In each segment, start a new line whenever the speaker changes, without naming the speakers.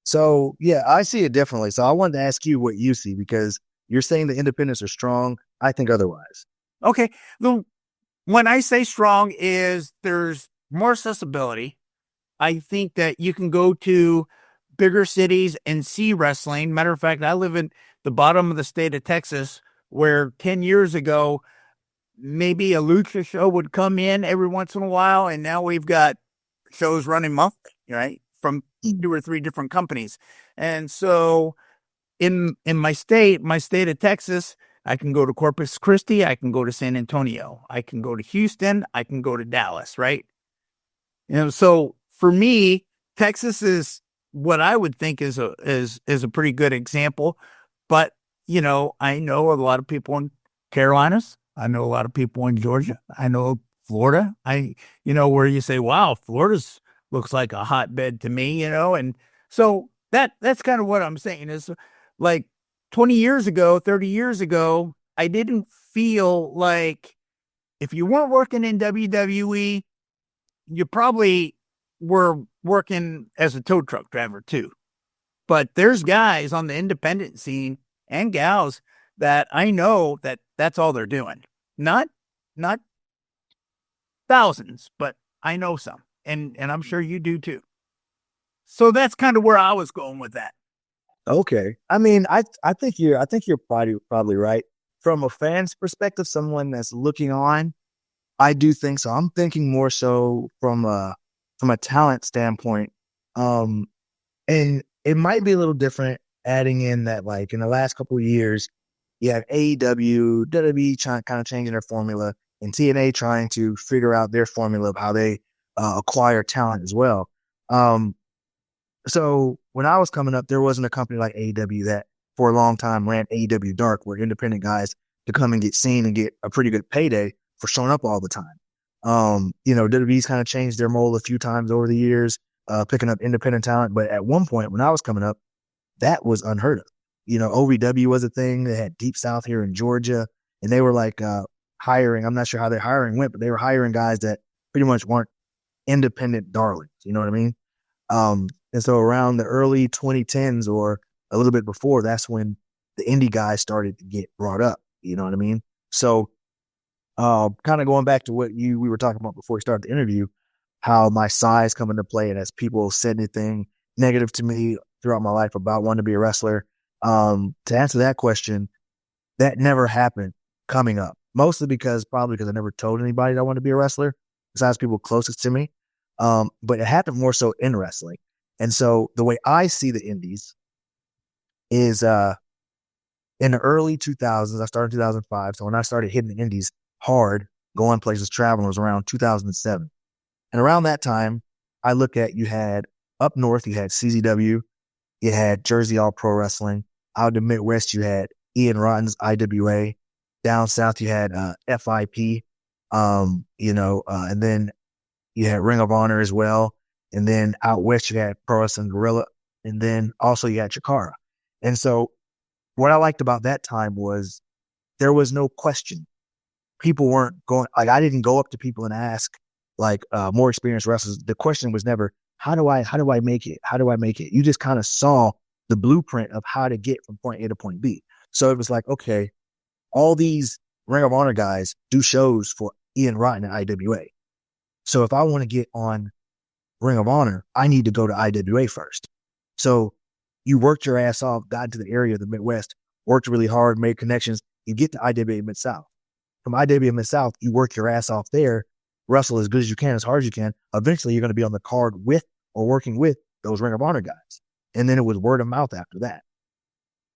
So yeah, I see it differently. So I wanted to ask you what you see because you're saying the independents are strong. I think otherwise.
Okay. The when I say strong is there's more accessibility. I think that you can go to bigger cities and see wrestling. Matter of fact, I live in the bottom of the state of Texas, where 10 years ago, maybe a lucha show would come in every once in a while. And now we've got shows running monthly, right? From
Mm.
two or three different companies. And so in my state of Texas, I can go to Corpus Christi, I can go to San Antonio, I can go to Houston, I can go to Dallas, right? So for me, Texas is what I would think is a pretty good example. But I know a lot of people in Carolinas. I know a lot of people in Georgia. I know Florida. Where you say, "Wow, Florida's looks like a hotbed to me," and so that's kind of what I'm saying is like 20 years ago, 30 years ago, I didn't feel like if you weren't working in WWE, you probably were working as a tow truck driver too. But there's guys on the independent scene and gals that I know that that's all they're doing. Not thousands, but I know some. And I'm sure you do too. So that's kind of where I was going with that.
Okay. I mean, I think you're probably right. From a fan's perspective, someone that's looking on, I do think so. I'm thinking more so from a talent standpoint. Um, and it might be a little different adding in that like in the last couple of years, you have AEW, WWE trying kind of changing their formula, and TNA trying to figure out their formula of how they acquire talent as well. Um, so when I was coming up, there wasn't a company like AEW that for a long time ran AEW Dark, where independent guys to come and get seen and get a pretty good payday for showing up all the time. WWE's kind of changed their mold a few times over the years, picking up independent talent. But at one point when I was coming up, that was unheard of. OVW was a thing. They had Deep South here in Georgia, and they were like hiring. I'm not sure how their hiring went, but they were hiring guys that pretty much weren't independent darlings. You know what I mean? And so around the early 2010s or a little bit before, that's when the indie guys started to get brought up. You know what I mean? So, kind of going back to what we were talking about before we started the interview, how my size come into play, and as people said anything negative to me throughout my life about wanting to be a wrestler, to answer that question, that never happened coming up. Mostly probably because I never told anybody that I wanted to be a wrestler, besides people closest to me. But it happened more so in wrestling. And so the way I see the indies is in the early 2000s, I started in 2005. So when I started hitting the indies hard, going places, traveling was around 2007. And around that time, I look at you had up north, you had CZW, you had Jersey All Pro Wrestling. Out in the Midwest, you had Ian Rotten's IWA. Down south, you had FIP, and then you had Ring of Honor as well. And then out west, you had Pro Wrestling Gorilla. And then also you had Chikara. And so what I liked about that time was there was no question. People weren't going, like, I didn't go up to people and ask, like, more experienced wrestlers. The question was never, how do I make it? How do I make it? You just kind of saw the blueprint of how to get from point A to point B. So it was like, okay, all these Ring of Honor guys do shows for Ian Rotten and IWA. So if I want to get on Ring of Honor, I need to go to IWA first. So you worked your ass off, got into the area of the Midwest, worked really hard, made connections. You get to IWA Mid South. From IWA Mid South, you work your ass off there, wrestle as good as you can, as hard as you can. Eventually, you're going to be on the card with or working with those Ring of Honor guys. And then it was word of mouth after that.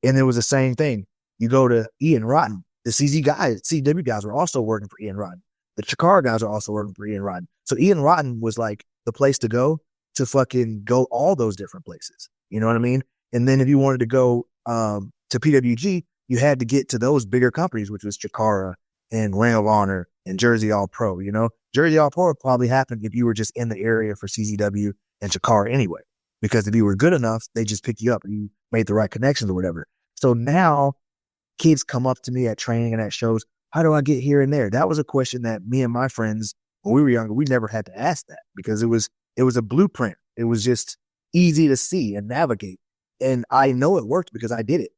And it was the same thing. You go to Ian Rotten. The CW guys were also working for Ian Rotten. The Chikara guys are also working for Ian Rotten. So Ian Rotten was like the place to go fucking go all those different places. You know what I mean? And then if you wanted to go to PWG, you had to get to those bigger companies, which was Chikara and Ring of Honor and Jersey All Pro. Jersey All Pro probably happened if you were just in the area for CZW and Chikara anyway. Because if you were good enough, they just pick you up and you made the right connections or whatever. So now kids come up to me at training and at shows, how do I get here and there? That was a question that me and my friends, when we were younger, we never had to ask that because it was a blueprint. It was just easy to see and navigate. And I know it worked because I did it.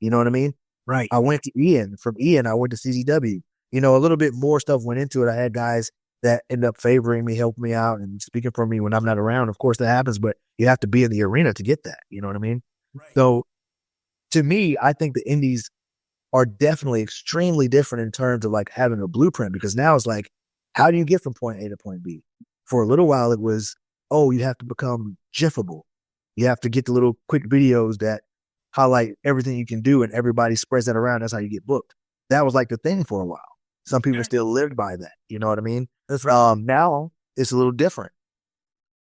You know what I mean?
Right.
I went to Ian. From Ian, I went to CZW. You know, a little bit more stuff went into it. I had guys that end up favoring me, helping me out, and speaking for me when I'm not around. Of course, that happens, but you have to be in the arena to get that. You know what I mean?
Right.
So to me, I think the indies are definitely extremely different in terms of like having a blueprint because now it's like, how do you get from point A to point B? For a little while, it was, oh, you have to become GIFable. You have to get the little quick videos that highlight everything you can do and everybody spreads that around. That's how you get booked. That was like the thing for a while. Some people
Okay.
still lived by that. You know what I mean?
That's right.
Now it's a little different.